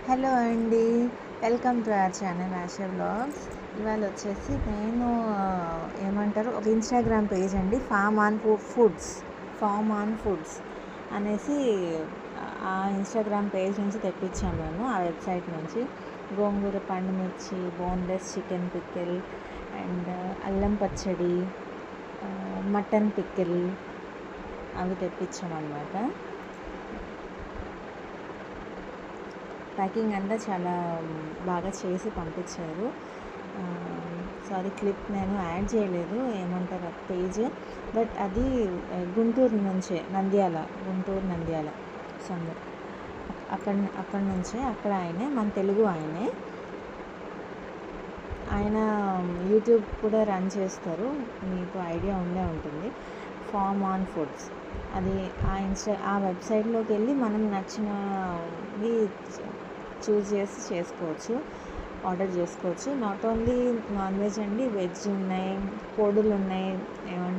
Hello అండి. Welcome to our channel ASHA vlogs. ఇవాళ వచ్చేసి నేను ఏమంటారు ఒక ఇన్స్టాగ్రామ్ పేజ్ అండి, ఫామ్ ఆన్ ఫుడ్స్ అనేసి ఆ ఇన్స్టాగ్రామ్ పేజ్ నుంచి తెప్పించాను నేను, ఆ వెబ్సైట్ నుంచి. గోంగూర పండుమిర్చి, బోన్లెస్ చికెన్ పికిల్ అండ్ అల్లం పచ్చడి, మటన్ పికిల్ అవి తెప్పించామన్నమాట. ప్యాకింగ్ అంతా చాలా బాగా చేసి పంపించారు. సో అది క్లిప్ నేను యాడ్ చేయలేదు, ఏమంటారు పేజ్, బట్ అది గుంటూరు నుంచే, గుంటూరు నంద్యాల సమ్మె అక్కడ నుంచే. అక్కడ ఆయనే, మన తెలుగు ఆయనే. ఆయన యూట్యూబ్ కూడా రన్ చేస్తారు, మీకు ఐడియా ఉండే ఉంటుంది, ఫామ్ ఆన్ ఫుడ్స్. అది ఆ వెబ్సైట్లోకి వెళ్ళి మనం నచ్చినవి చూస్ చేసి చేసుకోవచ్చు, ఆర్డర్ చేసుకోవచ్చు. నాట్ ఓన్లీ నాన్ వెజ్ అండి, వెజ్ ఉన్నాయి, పొడులు ఉన్నాయి, ఏమంటారు